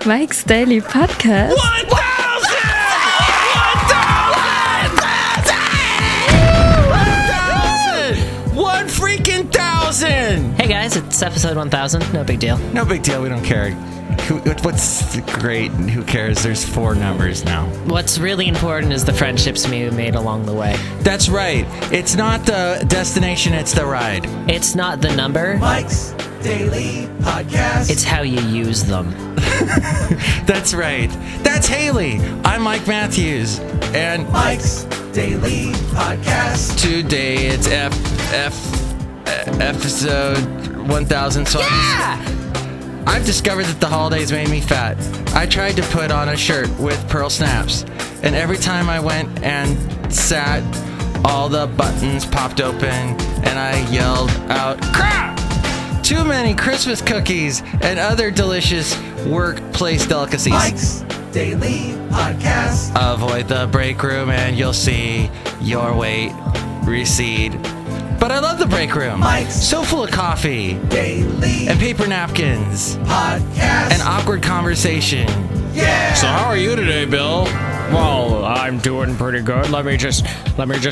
Mike's Daily Podcast. 1,000! Hey guys, it's episode 1000. No big deal. No big deal. We don't care. What's great? Who cares? There's 4 numbers now. What's really important is the friendships we made along the way. That's right. It's not the destination, it's the ride. It's not the number. Mike's Daily Podcast. It's how you use them. That's right. That's Hayley. I'm Mike Matthews. And Mike's Daily Podcast. Today it's episode 1000. So I've discovered that the holidays made me fat. I tried to put on a shirt with pearl snaps, and every time I went and sat, all the buttons popped open, and I yelled out, "Crap! Too many Christmas cookies and other delicious workplace delicacies." Mike's Daily Podcast. Avoid the break room and you'll see your weight recede. But I love the break room. Mike's so full of coffee Daily and paper napkins Podcast. and awkward conversation. Yeah. So how are you today, Bill? Well, I'm doing pretty good. Let me just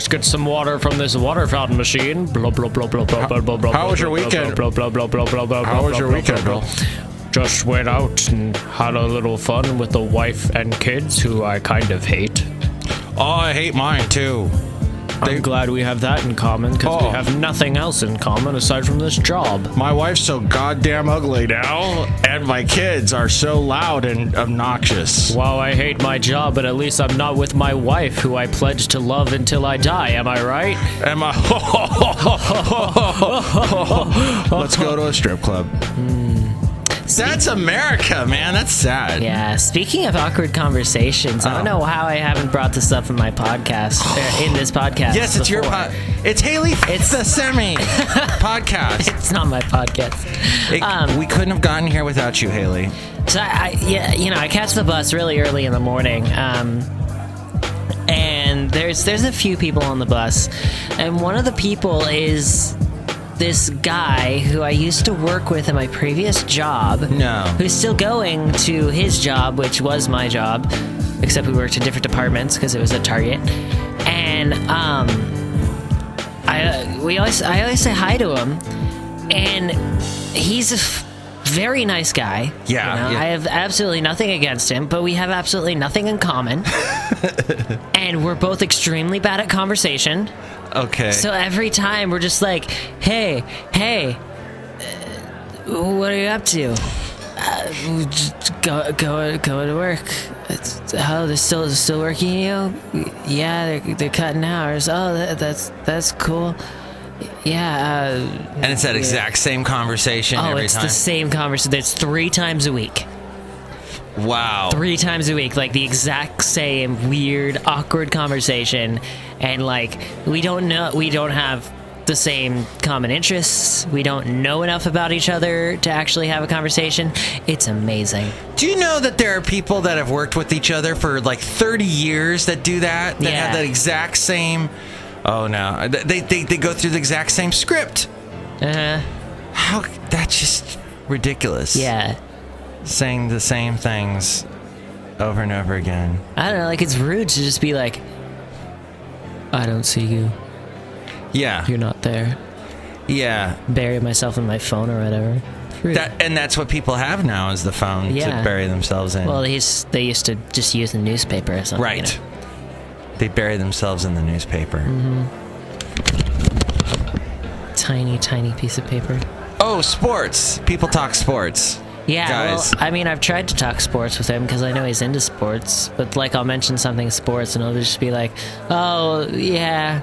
get some water from this water fountain machine. Blah blah blah blah blah blah blah. How was your weekend? Blah blah blah blah blah blah. How was your weekend, Bill? Just went out and had a little fun with the wife and kids, who I kind of hate. Oh, I hate mine too. I'm glad we have that in common, because we have nothing else in common aside from this job. My wife's so goddamn ugly now, and my kids are so loud and obnoxious. Wow, I hate my job, but at least I'm not with my wife, who I pledge to love until I die. Am I right? Am I? Let's go to a strip club. That's America, man. That's sad. Yeah, speaking of awkward conversations, I don't know how I haven't brought this up in my podcast, in this podcast. Yes, it's before. your It's Hayley. It's the Semi podcast. It's not my podcast. We couldn't have gotten here without you, Hayley. So I catch the bus really early in the morning, and there's a few people on the bus, and one of the people is this guy who I used to work with in my previous job. No. Who's still going to his job, which was my job, except we worked in different departments because it was at Target. And I always say hi to him, and he's a very nice guy. Yeah, you know? yeah. I have absolutely nothing against him, but we have absolutely nothing in common. And we're both extremely bad at conversation. Okay. So every time we're just like, hey, what are you up to? Just go to work. They're still working you? Yeah, they're cutting hours. Oh, that's cool. Yeah. And it's that exact same conversation every time? Oh, it's the same conversation. It's 3 times a week. Wow. 3 times a week, like the exact same weird, awkward conversation, and like we don't have the same common interests. We don't know enough about each other to actually have a conversation. It's amazing. Do you know that there are people that have worked with each other for like 30 years that do that? That have that exact same. Oh no, they go through the exact same script. How? That's just ridiculous. Yeah. Saying the same things over and over again. I don't know, like it's rude to just be like, I don't see you. Yeah. You're not there. Yeah. Bury myself in my phone or whatever. Rude. And that's what people have now, is the phone to bury themselves in. Well, they used to just use the newspaper or something. Right. You know? They bury themselves in the newspaper. Mm-hmm. Tiny piece of paper. Oh, sports. People talk sports. Yeah, guys. well, I mean, I've tried to talk sports with him because I know he's into sports, but like I'll mention something sports and he'll just be like, oh, yeah,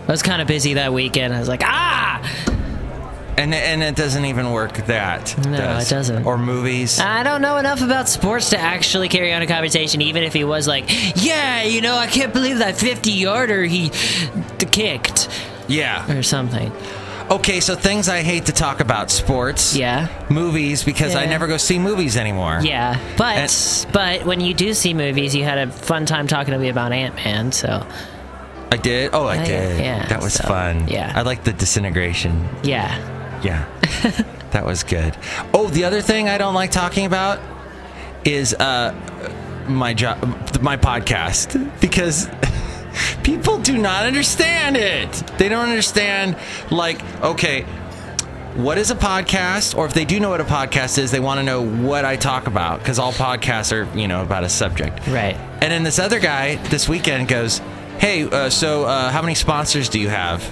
I was kind of busy that weekend. I was like, And it doesn't even work that. No, it doesn't. Or movies. I don't know enough about sports to actually carry on a conversation, even if he was like, yeah, you know, I can't believe that 50-yarder he kicked. Yeah. Or something. Okay, so things I hate to talk about: sports, movies, because I never go see movies anymore. Yeah, but when you do see movies, you had a fun time talking to me about Ant-Man, so... I did? Oh, I did. Yeah, that was fun. Yeah. I like the disintegration. Yeah. That was good. Oh, the other thing I don't like talking about is my podcast, because people do not understand it. They don't understand, like, okay, what is a podcast? Or if they do know what a podcast is, they want to know what I talk about, because all podcasts are, about a subject. Right. And then this other guy this weekend goes, hey, so how many sponsors do you have?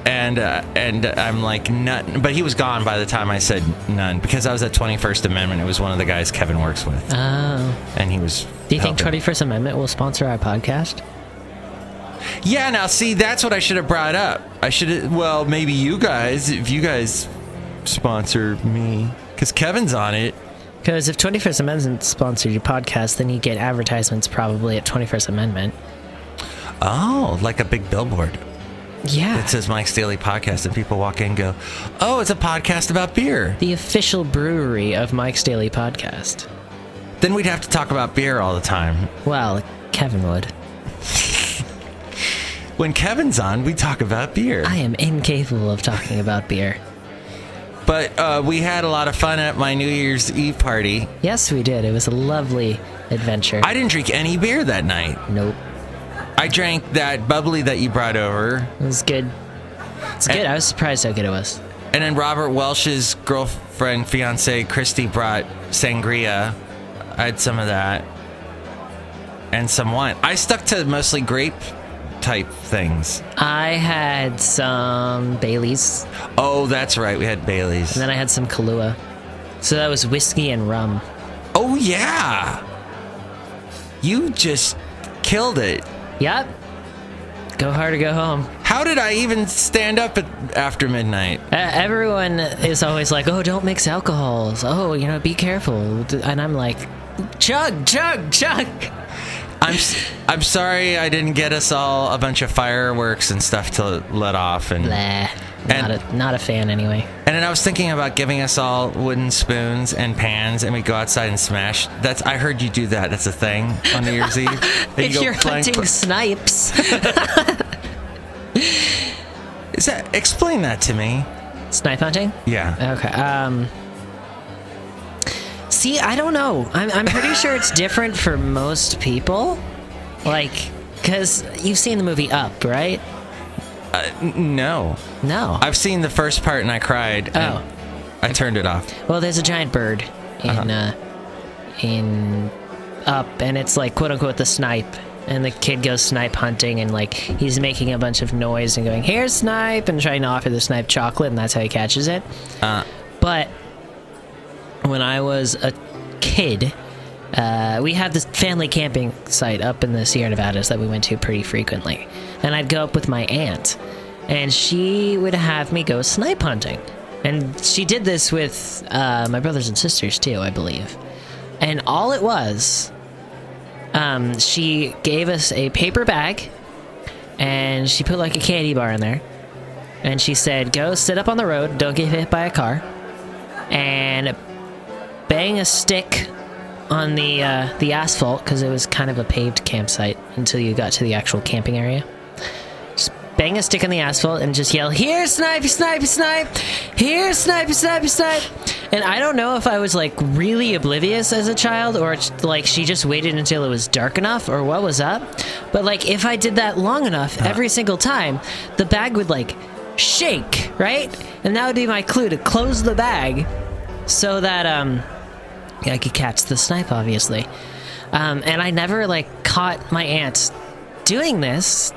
And I'm like, none. But he was gone by the time I said none, because I was at 21st Amendment. It was one of the guys Kevin works with. Oh. And he was Do you think helping. 21st Amendment will sponsor our podcast? Yeah, now see, that's what I should have brought up. I should have, well, maybe you guys, if you guys sponsor me, because Kevin's on it. Because if 21st Amendment sponsored your podcast, then you get advertisements probably at 21st Amendment. Oh, like a big billboard. Yeah. It says Mike's Daily Podcast, and people walk in and go, oh, it's a podcast about beer. The official brewery of Mike's Daily Podcast. Then we'd have to talk about beer all the time. Well, Kevin would. When Kevin's on, we talk about beer. I am incapable of talking about beer. But we had a lot of fun at my New Year's Eve party. Yes, we did. It was a lovely adventure. I didn't drink any beer that night. Nope. I drank that bubbly that you brought over. It was good. It's good. I was surprised how good it was. And then Robert Welsh's girlfriend, fiance, Christy, brought sangria. I had some of that. And some wine. I stuck to mostly grape type things. I had some Baileys. Oh, that's right. We had Bailey's. And then I had some Kahlua. So that was whiskey and rum. Oh, yeah. You just killed it. Yep. Go hard or go home. How did I even stand up after midnight? Everyone is always like, oh, don't mix alcohols. Oh, be careful. And I'm like, chug, chug, chug. I'm sorry I didn't get us all a bunch of fireworks and stuff to let off. And Blah. Not a fan anyway. And then I was thinking about giving us all wooden spoons and pans, and we go outside and smash. I heard you do that. That's a thing on New Year's Eve. If you're hunting snipes. Explain that to me. Snipe hunting? Yeah. Okay. See, I don't know. I'm pretty sure it's different for most people. Like, because you've seen the movie Up, right? No. No. I've seen the first part and I cried. Oh. I turned it off. Well, there's a giant bird in Up, and it's like, quote unquote, the snipe. And the kid goes snipe hunting, and like he's making a bunch of noise and going, "Here's snipe," and trying to offer the snipe chocolate, and that's how he catches it. But when I was a kid, we had this family camping site up in the Sierra Nevadas that we went to pretty frequently. And I'd go up with my aunt, and she would have me go snipe hunting. And she did this with my brothers and sisters too, I believe. And all it was, she gave us a paper bag, and she put like a candy bar in there. And she said, go sit up on the road, don't get hit by a car, and bang a stick on the asphalt, because it was kind of a paved campsite until you got to the actual camping area. Just bang a stick on the asphalt and just yell, "Here, snipe, snipe, snipe! Here, snipe, snipe, snipe!" And I don't know if I was like really oblivious as a child, or like she just waited until it was dark enough, or what was up. But like if I did that long enough, every single time, the bag would like shake, right? And that would be my clue to close the bag so that I could catch the snipe, obviously. And I never like caught my aunt doing this.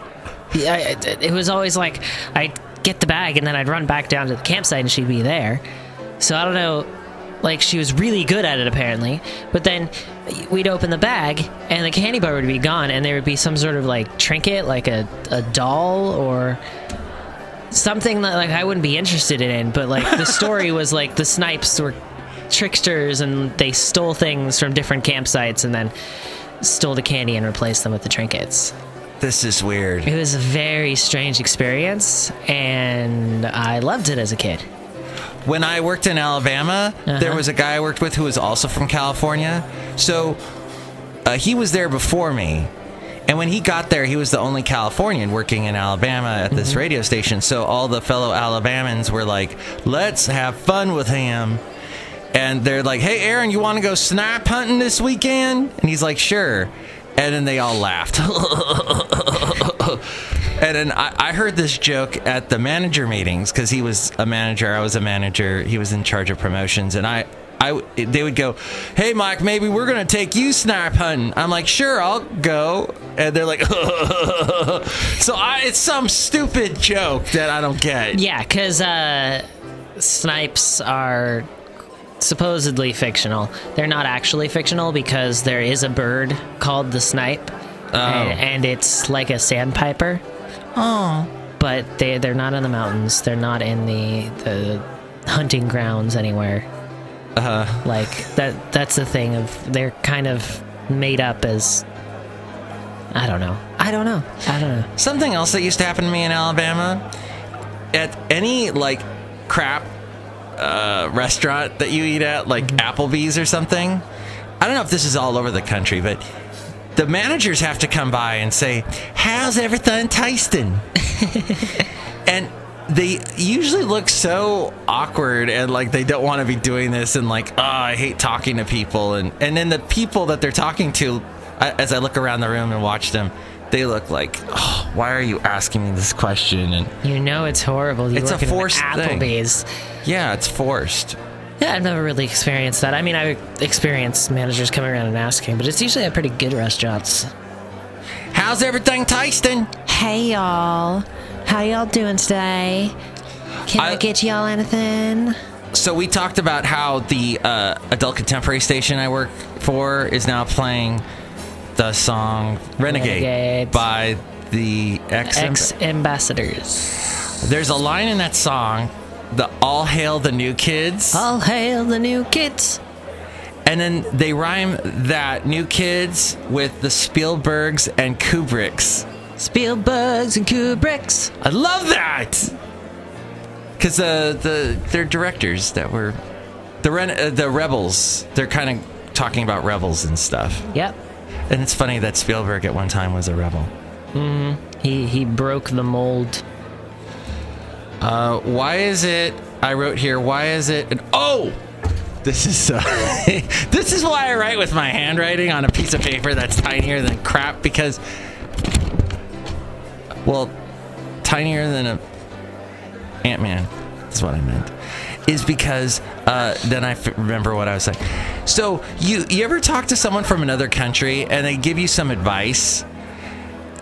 It was always like I'd get the bag and then I'd run back down to the campsite and she'd be there. So I don't know, like she was really good at it apparently. But then we'd open the bag and the candy bar would be gone, and there would be some sort of like trinket, like a doll or something that like I wouldn't be interested in. But like the story was like the snipes were tricksters and they stole things from different campsites and then stole the candy and replaced them with the trinkets. This is weird. It was a very strange experience, and I loved it as a kid. When I worked in Alabama, there was a guy I worked with who was also from California. So he was there before me. And when he got there, he was the only Californian working in Alabama at this radio station. So all the fellow Alabamans were like, let's have fun with him. And they're like, hey, Aaron, you want to go snipe hunting this weekend? And he's like, sure. And then they all laughed. And then I heard this joke at the manager meetings because he was a manager. I was a manager. He was in charge of promotions. And they would go, hey, Mike, maybe we're going to take you snipe hunting. I'm like, sure, I'll go. And they're like, so it's some stupid joke that I don't get. Yeah, because snipes are supposedly fictional. They're not actually fictional because there is a bird called the snipe, and it's like a sandpiper. Oh. But they're not in the mountains. They're not in the hunting grounds anywhere. Like that's the thing of they're kind of made up as I don't know. Something else that used to happen to me in Alabama, at any like crap restaurant that you eat at, like Applebee's or something. I don't know if this is all over the country, but the managers have to come by and say, how's everything tasting? And they usually look so awkward and like they don't want to be doing this and like, oh, I hate talking to people. And then the people that they're talking to, as I look around the room and watch them, they look like, oh, why are you asking me this question? And it's horrible. It's a forced Applebee's. thing. Yeah, it's forced. Yeah, I've never really experienced that. I mean, I've experienced managers coming around and asking, but it's usually at pretty good restaurants. How's everything tasting? Hey, y'all. How y'all doing today? Can I get y'all anything? So we talked about how the adult contemporary station I work for is now playing the song Renegade by the Ex-Ambassadors. There's a line in that song, the All Hail the New Kids. All hail the new kids. And then they rhyme that New Kids with the Spielbergs and Kubricks. Spielbergs and Kubricks. I love that! Because they're directors that were... The Rebels. They're kind of talking about rebels and stuff. Yep. And it's funny that Spielberg at one time was a rebel. He broke the mold. Why is it... I wrote here, why is it... This is this is why I write with my handwriting on a piece of paper that's tinier than crap, because... Well, tinier than a Ant-Man. That's what I meant. Is because then I remember what I was saying. So you ever talk to someone from another country and they give you some advice?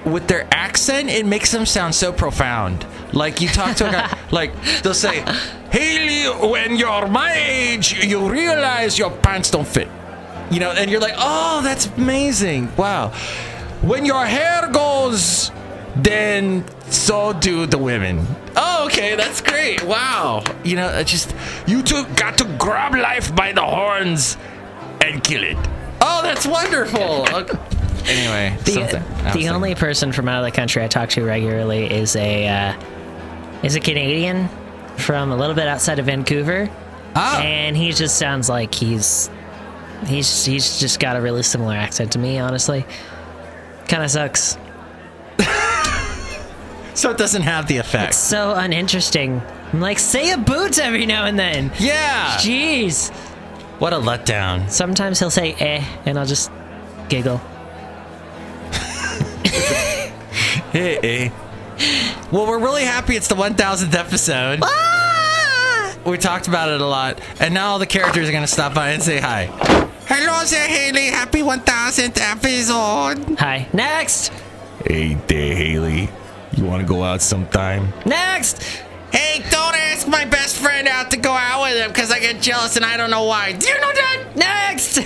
With their accent, it makes them sound so profound. Like you talk to a guy, like they'll say, Hayley, when you're my age, you realize your pants don't fit. You know, and you're like, oh, that's amazing. Wow. When your hair goes, then so do the women. Oh, okay, that's great. Wow. You know, you two got to grab life by the horns and kill it. Oh, that's wonderful. Okay. Anyway, the only person from out of the country I talk to regularly is a Canadian from a little bit outside of Vancouver. Oh. And he just sounds like he's just got a really similar accent to me, honestly. Kind of sucks. So it doesn't have the effect. It's so uninteresting. I'm like, say a boot every now and then. Yeah. Jeez. What a letdown. Sometimes he'll say and I'll just giggle. Hey. Well, we're really happy it's the 1000th episode. Ah! We talked about it a lot, and now all the characters are going to stop by and say hi. Hello there, Hayley. Happy 1000th episode. Hi. Next. Hey there, Hayley. You want to go out sometime? Next. Hey, don't ask my best friend out to go out with him, because I get jealous and I don't know why. Do you know that? Next.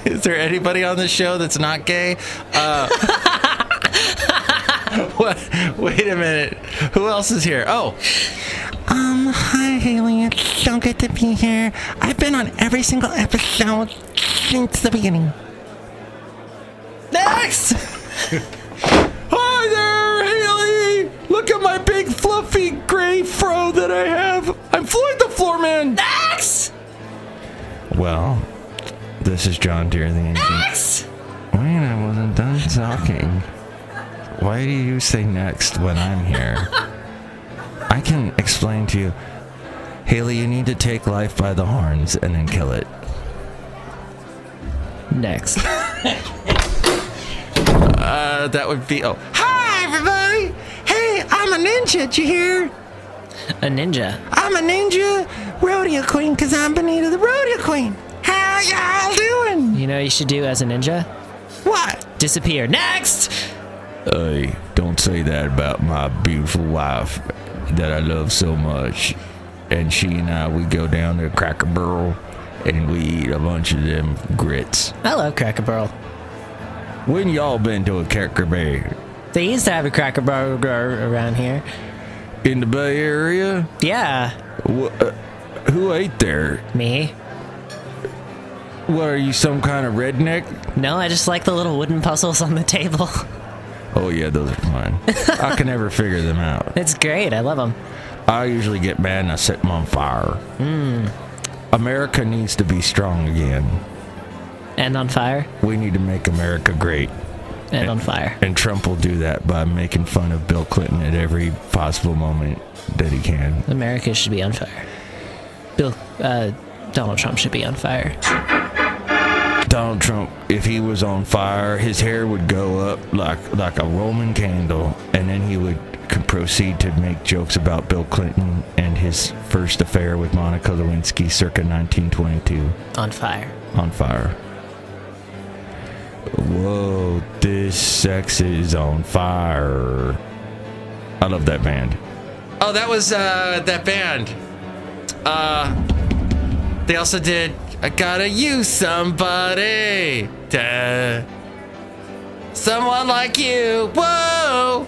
Is there anybody on this show that's not gay? What? Wait a minute. Who else is here? Oh. Hi, Hayley. It's so good to be here. I've been on every single episode since the beginning. Next. Hi there, Hayley. Look at my big, fluffy, gray fro that I have. I'm Floyd the Floorman. Next. Well, this is John Deere, the engine. Next. Wait, I wasn't done talking. Why do you say next when I'm here? I can explain to you. Hayley, you need to take life by the horns and then kill it. Next. That would be... Oh. Hi, everybody! Hey, I'm a ninja, did you hear? A ninja. I'm a ninja rodeo queen because I'm Benita the rodeo queen. How y'all doing? You know what you should do as a ninja? What? Disappear. Next! Hey, don't say that about my beautiful wife that I love so much. And she and I, we go down to Cracker Barrel and we eat a bunch of them grits. I love Cracker Barrel. When y'all been to a Cracker Barrel? They used to have a Cracker Barrel around here. In the Bay Area? Yeah. Who ate there? Me. What, are you some kind of redneck? No, I just like the little wooden puzzles on the table. Oh yeah, those are fun. I can never figure them out. It's great. I love them. I usually get mad and I set them on fire. America needs to be strong again. And on fire. We need to make America great. And on fire. And Trump will do that by making fun of Bill Clinton at every possible moment that he can. America should be on fire. Donald Trump should be on fire. Donald Trump, if he was on fire, his hair would go up like a Roman candle, and then he would proceed to make jokes about Bill Clinton and his first affair with Monica Lewinsky circa 1922. On fire. On fire. Whoa, this sex is on fire. I love that band. Oh, that was that band. They also did I Gotta Use Somebody. Duh. Someone like you. Whoa.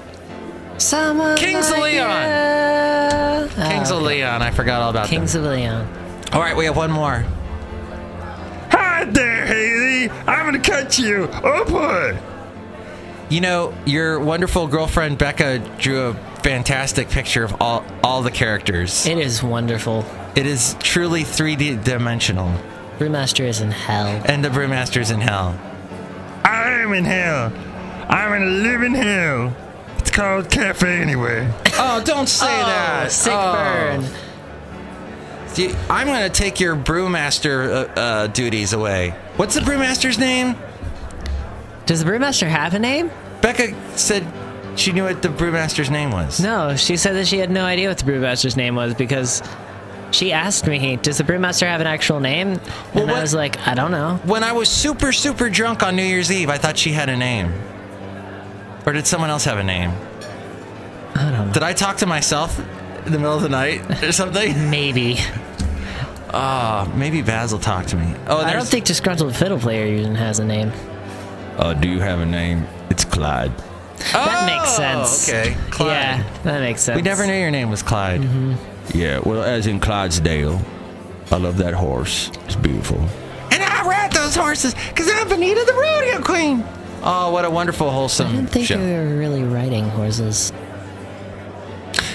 Someone Kings like of Leon. You. Kings of Leon. I forgot all about Kings them. of Leon. All right, we have one more. Hi there, Hayley. I'm gonna cut you. Oh boy. You know, your wonderful girlfriend Becca drew a fantastic picture of all the characters. It is wonderful. It is truly 3D dimensional. Brewmaster is in hell. And the Brewmaster's in hell. I'm in hell. I'm in a living hell. It's called cafe anyway. Oh, don't say that. Sick burn. See, I'm going to take your Brewmaster duties away. What's the Brewmaster's name? Does the Brewmaster have a name? Becca said she knew what the Brewmaster's name was. No, she said that she had no idea what the Brewmaster's name was because she asked me, does the Brewmaster have an actual name? And I was like, I don't know. When I was super, super drunk on New Year's Eve, I thought she had a name. Or did someone else have a name? I don't know. Did I talk to myself in the middle of the night or something? Maybe. Maybe Basil talked to me. Oh, I don't think Disgruntled Fiddle Player even has a name. Do you have a name? It's Clyde. That makes sense. Okay, Clyde. Yeah, that makes sense. We never knew your name was Clyde. Yeah, well, as in Clydesdale. I love that horse. It's beautiful. And I ride those horses because I'm Benita the rodeo queen. Oh, what a wonderful, wholesome I didn't think show. you were really riding horses.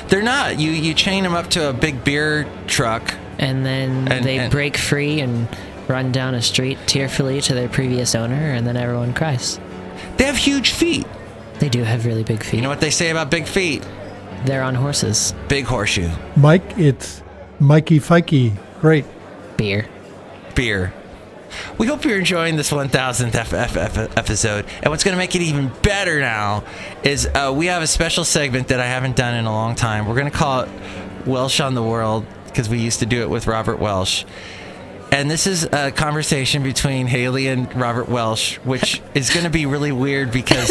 They're not. You chain them up to a big beer truck. And then they break free and run down a street tearfully to their previous owner, and then everyone cries. They have huge feet. They do have really big feet. You know what they say about big feet? They're on horses. Big horseshoe. Mike, it's Mikey Fikey. Great. Beer. We hope you're enjoying this 1000th episode. And what's going to make it even better now is we have a special segment that I haven't done in a long time. We're going to call it Welsh on the World because we used to do it with Robert Welsh. And this is a conversation between Hayley and Robert Welsh, which is going to be really weird because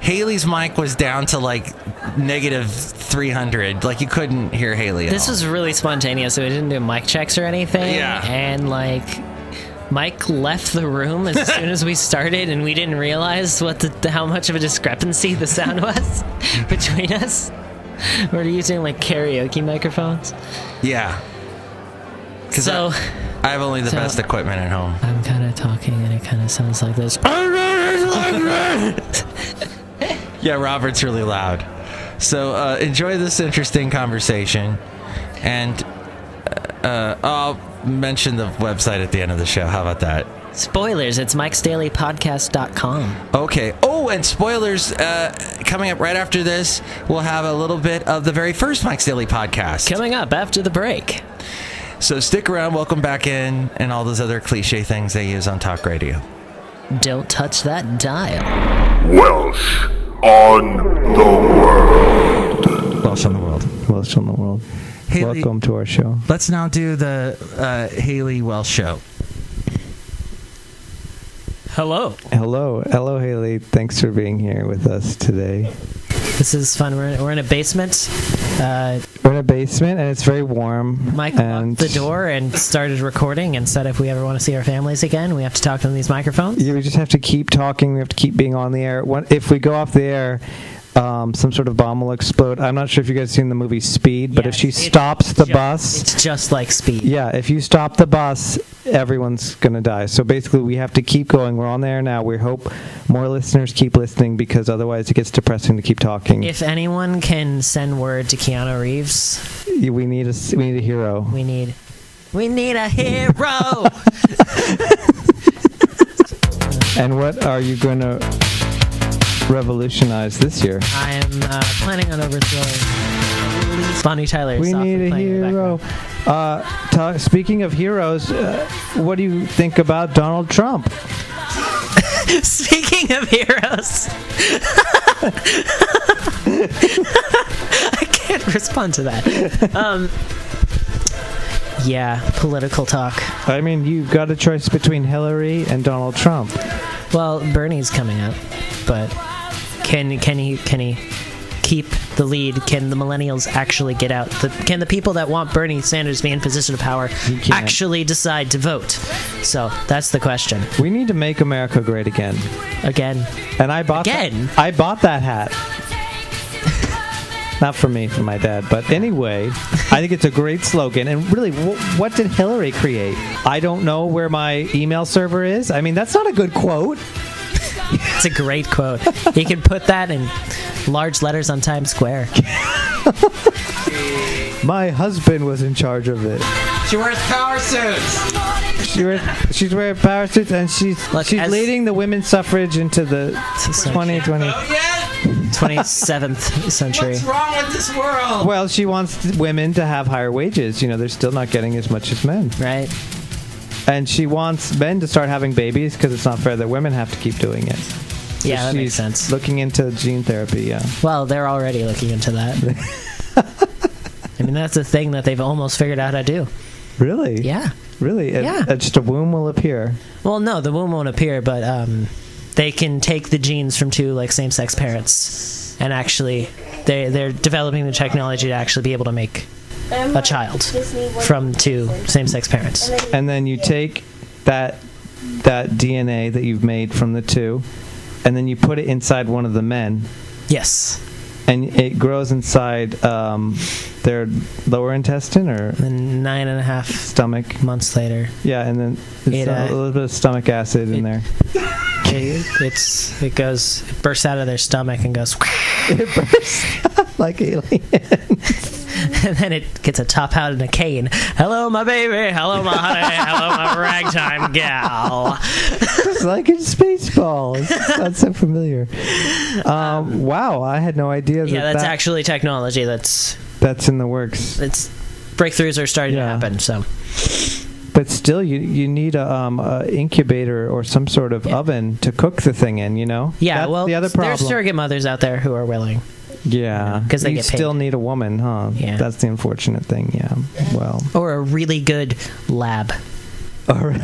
Hayley's mic was down to like negative 300. Like you couldn't hear Hayley at This all. was really spontaneous, so we didn't do mic checks or anything. Yeah. And like, Mike left the room as soon as we started, and we didn't realize how much of a discrepancy the sound was between us. We're using like karaoke microphones. Yeah. So I have only the best equipment at home. I'm kind of talking, and it kind of sounds like this. Yeah, Robert's really loud. So enjoy this interesting conversation. And I'll mention the website at the end of the show. How about that? Spoilers, it's mikesdailypodcast.com. Okay. Oh, Oh, and spoilers, coming up right after this, we'll have a little bit of the very first Mike's Daily Podcast. Coming up after the break. So stick around, welcome back in, and all those other cliche things they use on talk radio. Don't touch that dial. Welsh on the world. Welsh on the world. Welsh on the world. Hayley, welcome to our show. Let's now do the Hayley Welsh show. Hello. Hello, Hayley. Thanks for being here with us today. This is fun. We're in a basement. We're in a basement, and it's very warm. Mike locked the door and started recording and said if we ever want to see our families again, we have to talk to these microphones. Yeah, we just have to keep talking. We have to keep being on the air. If we go off the air, some sort of bomb will explode. I'm not sure if you guys have seen the movie Speed, but if she stops the bus... It's just like Speed. Yeah, if you stop the bus, everyone's going to die. So basically, we have to keep going. We're on there now. We hope more listeners keep listening because otherwise it gets depressing to keep talking. If anyone can send word to Keanu Reeves... We need a hero. We need a hero! And what are you going to revolutionize this year? I am planning on overthrowing Bonnie Tyler. We need a hero. Speaking of heroes, what do you think about Donald Trump? Speaking of heroes, I can't respond to that. Yeah, political talk. I mean, you've got a choice between Hillary and Donald Trump. Well, Bernie's coming up, but can he keep the lead? Can the millennials actually get out? Can the people that want Bernie Sanders to be in position of power actually decide to vote? So that's the question. We need to make America great again. Again. And I bought that hat. Not for me, for my dad. But anyway, I think it's a great slogan. And really, what did Hillary create? I don't know where my email server is. I mean, that's not a good quote. It's a great quote. You can put that in large letters on Times Square. My husband was in charge of it. She wears power suits. She's wearing power suits, and she's leading the women's suffrage into the 27th century. What's wrong with this world? Well, she wants women to have higher wages. You know, they're still not getting as much as men. Right. And she wants men to start having babies because it's not fair that women have to keep doing it. So yeah, that makes sense. Looking into gene therapy, yeah. Well, they're already looking into that. I mean, that's a thing that they've almost figured out how to do. Really? Yeah. Really? Yeah. Just a womb will appear. Well, no, the womb won't appear, but they can take the genes from two same-sex parents, and actually, they're developing the technology to actually be able to make a child from two same-sex parents. And then you take that DNA that you've made from the two, and then you put it inside one of the men. Yes. And it grows inside their lower intestine, or 9.5 stomach months later. Yeah, and then there's a little bit of stomach acid in there. It bursts out of their stomach and goes. It bursts like aliens. And then it gets a top hat and a cane. Hello, my baby. Hello, my honey. Hello, my ragtime gal. It's like in Spaceballs. That's so familiar. Wow, I had no idea. That's actually technology that's in the works. Breakthroughs are starting to happen. So, but still, you need a incubator or some sort of oven to cook the thing in. You know. Yeah. That's the other problem. There's surrogate mothers out there who are willing. Yeah, because they you get paid. Still need a woman, huh? Yeah, that's the unfortunate thing. Yeah, well, or a really good lab. Or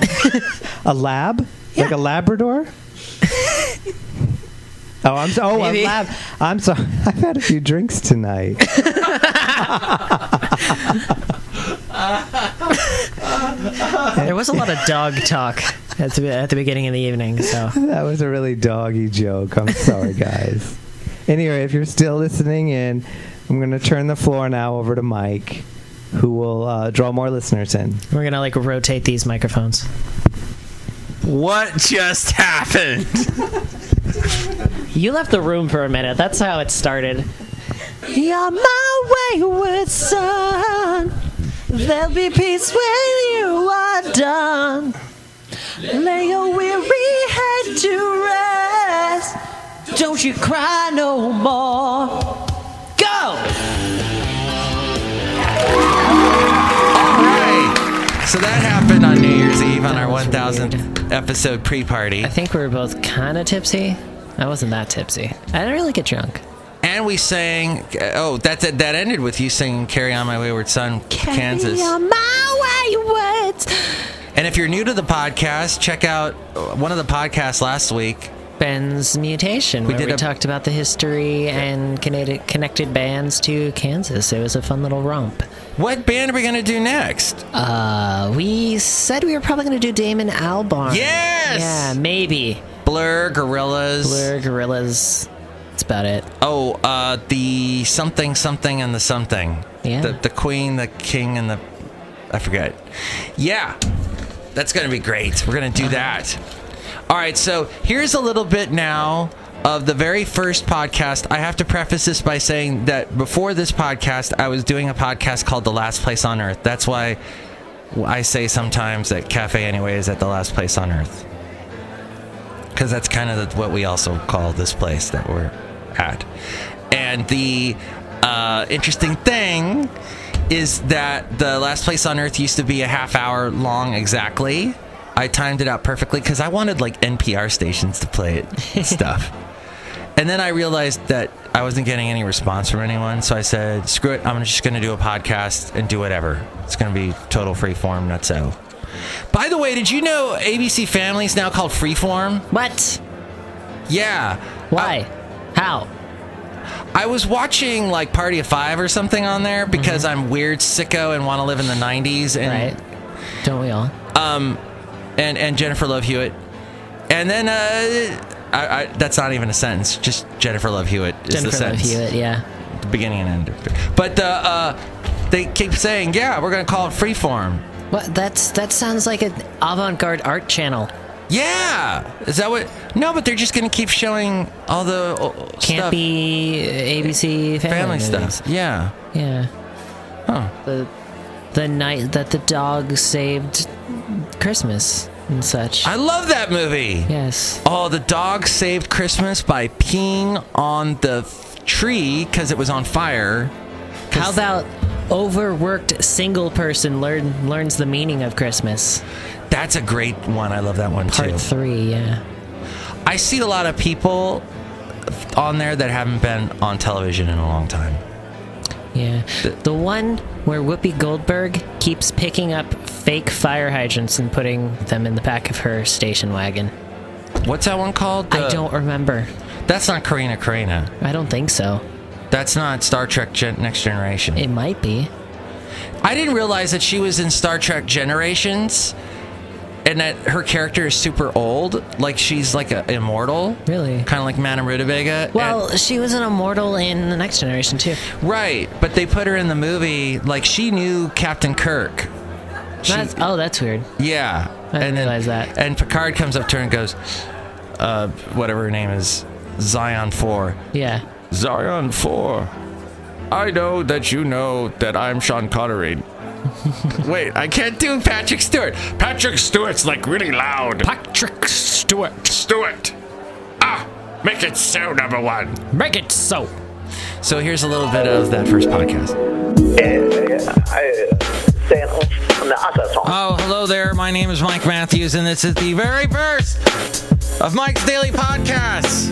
a lab, like a Labrador. A lab. I'm sorry. I've had a few drinks tonight. There was a lot of dog talk at the beginning of the evening, so that was a really doggy joke. I'm sorry, guys. Anyway, if you're still listening in, I'm going to turn the floor now over to Mike, who will draw more listeners in. We're going to rotate these microphones. What just happened? You left the room for a minute. That's how it started. You're my wayward son. There'll be peace when you are done. Lay your weary head to rest. don't you cry no more. Go! All right. So that happened on New Year's Eve on our 1000th episode pre-party. I think we were both kind of tipsy. I wasn't that tipsy. I didn't really get drunk. And we sang, that ended with you singing Carry On My Wayward Son, Kansas. Carry on my wayward. And if you're new to the podcast, check out one of the podcasts last week. Ben's Mutation, where we talked about the history and connected bands to Kansas. It was a fun little romp. What band are we going to do next? We said we were probably going to do Damon Albarn. Yes! Yeah, maybe. Blur, Gorillas. That's about it. Oh, the something and the something. Yeah. The Queen, the King, and I forget. Yeah. That's going to be great. We're going to do that. All right, so here's a little bit now of the very first podcast. I have to preface this by saying that before this podcast, I was doing a podcast called The Last Place on Earth. That's why I say sometimes that Cafe Anyway is at the last place on Earth. Because that's kind of what we also call this place that we're at. And the interesting thing is that the last place on Earth used to be a half hour long exactly. I timed it out perfectly because I wanted like NPR stations to play it and stuff. And then I realized that I wasn't getting any response from anyone. So I said, screw it. I'm just going to do a podcast and do whatever. It's going to be total freeform, nutso. By the way, did you know ABC Family is now called Freeform? What? Yeah. Why? How? I was watching like Party of Five or something on there because I'm weird, sicko, and want to live in the 90s. And, right. Don't we all? And Jennifer Love Hewitt. And then I that's not even a sentence. Just Jennifer Love Hewitt is the sentence. Jennifer Love Hewitt, yeah. The beginning and end. But they keep saying, yeah, we're going to call it Freeform. What? That sounds like an avant-garde art channel. Yeah. Is that what? No, but they're just going to keep showing all the campy ABC family stuff. Yeah. Yeah. Huh. The night that the dog saved Christmas and such. I love that movie. Yes. Oh, the dog saved Christmas by peeing on the tree because it was on fire. How about overworked single person learns the meaning of Christmas? That's a great one. I love that one too. Part 3, yeah. I see a lot of people on there that haven't been on television in a long time. Yeah. The one where Whoopi Goldberg keeps picking up fake fire hydrants and putting them in the back of her station wagon. What's that one called? I don't remember. That's not Karina. I don't think so. That's not Star Trek Next Generation. It might be. I didn't realize that she was in Star Trek Generations and that her character is super old. Like, she's like an immortal. Really? Kind of like Madame Rootabega. Well, she was an immortal in The Next Generation, too. Right, but they put her in the movie, like, she knew Captain Kirk. That's weird. Yeah. I didn't realize that. And Picard comes up to her and goes, whatever her name is, Zion 4. Yeah. Zion 4. I know that you know that I'm Sean Connery. Wait, I can't do Patrick Stewart. Patrick Stewart's like really loud. Patrick Stewart. Stewart. Make it so, number one. Make it so. So here's a little bit of that first podcast. Oh, hello there. My name is Mike Matthews, and this is the very first of Mike's Daily Podcasts.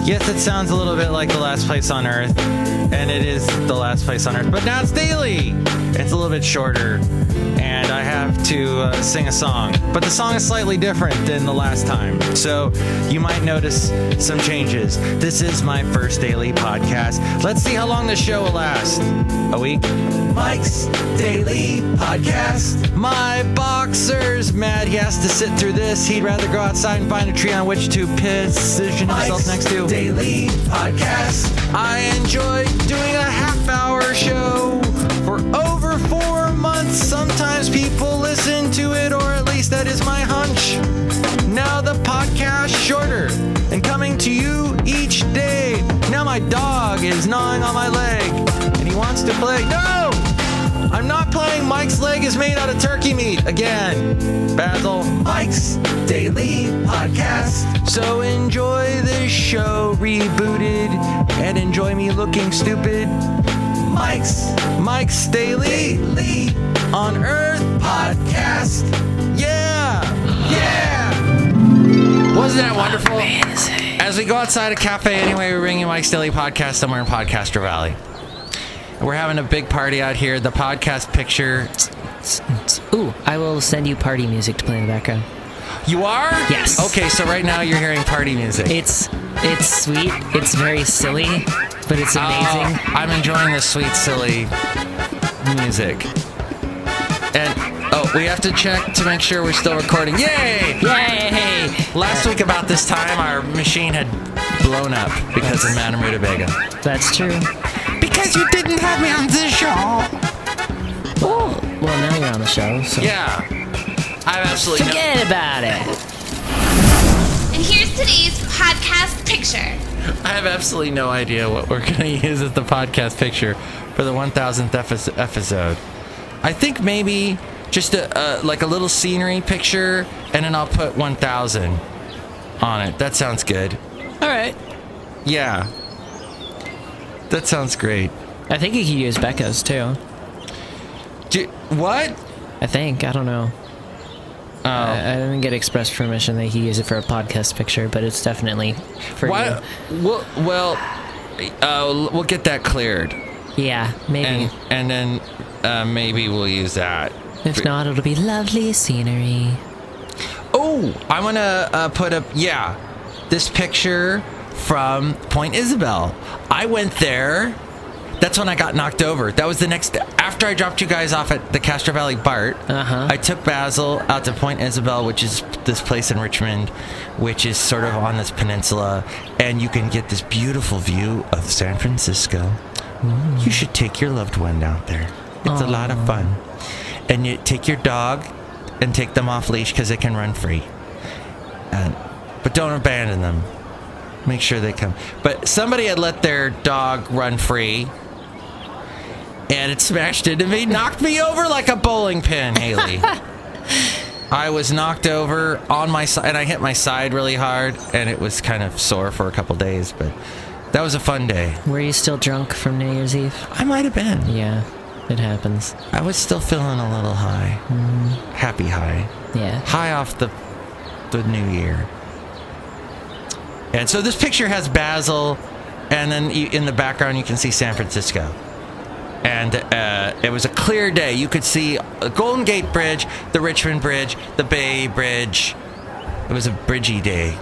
Yes, it sounds a little bit like The Last Place on Earth, and it is The Last Place on Earth, but now it's daily. It's a little bit shorter, and I have to sing a song. But the song is slightly different than the last time, so you might notice some changes. This is my first daily podcast. Let's see how long this show will last. A week? Mike's Daily Podcast. My boxer's mad he has to sit through this. He'd rather go outside and find a tree on which to position himself next to. Daily Podcast. I enjoy doing a half-hour show for over 4 months. Sometimes people listen to it, or at least that is my hunch. Now the podcast shorter and coming to you each day. Now my dog is gnawing on my leg and he wants to play. No! I'm not playing. Mike's leg is made out of turkey meat again. Basil. Mike's Daily Podcast. So enjoy this show rebooted and enjoy me looking stupid. Mike's Daily on Earth Podcast. Yeah. Wasn't that wonderful? Amazing. As we go outside a cafe anyway, we're bringing Mike's Daily Podcast somewhere in Podcaster Valley. We're having a big party out here. The podcast picture. Ooh, I will send you party music to play in the background. You are? Yes. Okay, so right now you're hearing party music. It's sweet. It's very silly, but it's amazing. I'm enjoying the sweet, silly music. And, we have to check to make sure we're still recording. Yay! Yay! Last week about this time, our machine had blown up because of Madame Rootabega. That's true. Because you didn't have me on this show. Oh, well, now you're on the show, so... Yeah. I have absolutely Forget about it. And here's today's podcast picture. I have absolutely no idea what we're going to use as the podcast picture for the 1000th episode. I think maybe just a little scenery picture, and then I'll put 1000 on it. That sounds good. All right. Yeah. That sounds great. I think you could use Becca's, too. What? I think. I don't know. Oh. I didn't get express permission that he use it for a podcast picture, but it's definitely for you. We'll get that cleared. Yeah, maybe. And then maybe we'll use that. If not, it'll be lovely scenery. Oh, I want to put up, this picture from Point Isabel. I went there. That's when I got knocked over. That was the next, after I dropped you guys off at the Castro Valley BART, I took Basil out to Point Isabel, which is this place in Richmond, which is sort of on this peninsula, and you can get this beautiful view of San Francisco. You should take your loved one out there. It's a lot of fun. And you take your dog and take them off leash because they can run free. But don't abandon them. Make sure they come. But somebody had let their dog run free, and it smashed into me, knocked me over like a bowling pin, Hayley. I was knocked over on my side, and I hit my side really hard, and it was kind of sore for a couple days, but that was a fun day. Were you still drunk from New Year's Eve? I might have been. Yeah, it happens. I was still feeling a little high. Happy high. Yeah. High off the new year. And so this picture has Basil, and then in the background you can see San Francisco. And it was a clear day. You could see the Golden Gate Bridge, the Richmond Bridge, the Bay Bridge. It was a bridgy day.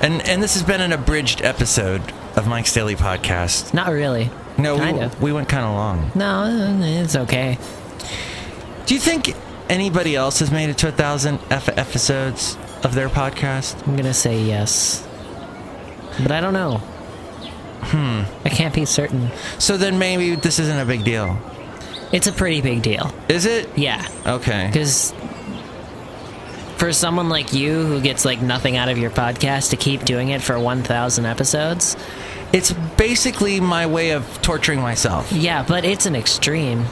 And this has been an abridged episode of Mike's Daily Podcast. Not really. No, Kinda. we went kind of long. No, it's okay. Do you think anybody else has made it to 1,000 episodes of their podcast? I'm gonna say yes, but I don't know. I can't be certain. So then maybe this isn't a big deal. It's a pretty big deal. Is it? Yeah. Okay. Because for someone like you who gets like nothing out of your podcast to keep doing it for 1,000 episodes, it's basically my way of torturing myself. Yeah, but it's an extreme.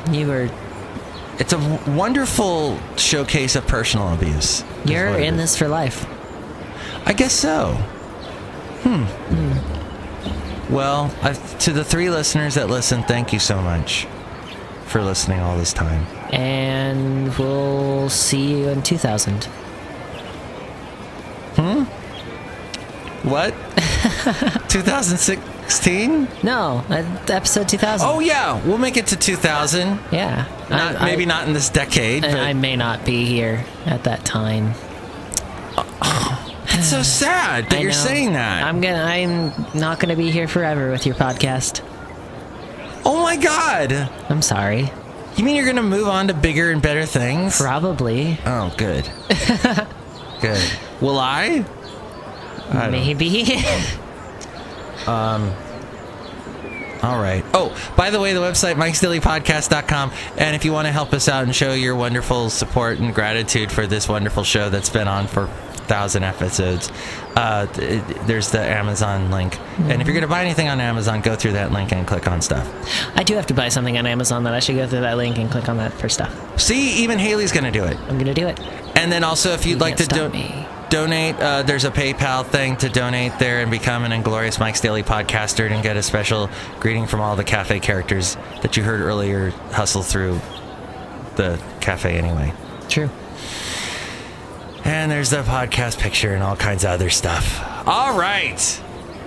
It's a wonderful showcase of personal abuse. You're in this for life. I guess so. Well, to the 3 listeners that listen, thank you so much for listening all this time. And we'll see you in 2000. What? 2016? No, episode 2000. Oh, yeah. We'll make it to 2000. Yeah. Maybe not in this decade. And but I may not be here at that time. It's so sad that you're know. saying that. I'm not gonna be here forever with your podcast. Oh my God. I'm sorry. You mean you're gonna move on to bigger and better things? Probably. Oh, good. Good. Will I? Maybe. All right. Oh, by the way, the website, mikesdailypodcast.com. And if you want to help us out and show your wonderful support and gratitude for this wonderful show that's been on for 1,000 episodes. There's the Amazon link. And if you're going to buy anything on Amazon, go through that link and click on stuff. I do have to buy something on Amazon that I should go through that link and click on that for stuff. See, even Hayley's going to do it. I'm going to do it. And then also, if you'd like to donate, there's a PayPal thing to donate there and become an Inglorious Mike's Daily Podcaster and get a special greeting from all the cafe characters that you heard earlier hustle through the cafe anyway. True. And there's the podcast picture and all kinds of other stuff. All right.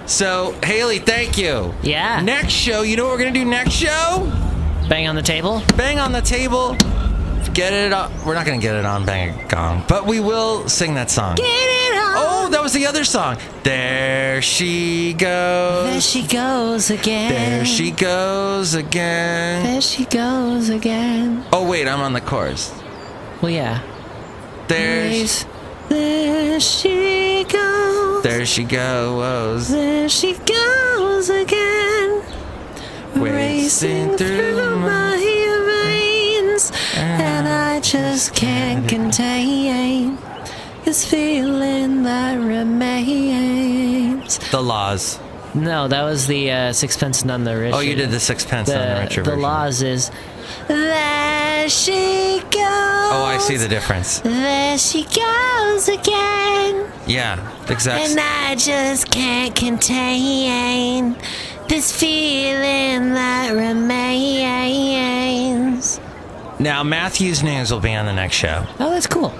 So, Hayley, thank you. Yeah. Next show, you know what we're going to do next show? Bang on the table? Bang on the table. Get it on. We're not going to get it on Bang a Gong, but we will sing that song. Get it on. Oh, that was the other song. There she goes. There she goes again. There she goes again. There she goes again. Oh, wait, I'm on the chorus. Well, yeah. There she goes. There she goes. There she goes again. Racing through my veins. And I just can't contain this feeling that remains. The Laws. No, that was the Sixpence None the Richer. Oh, you did the Sixpence None the Richer version. The Laws is... There she goes. Oh, I see the difference. There she goes again. Yeah, exactly. And I just can't contain this feeling that remains. Now, Matthew's news will be on the next show. Oh, that's cool.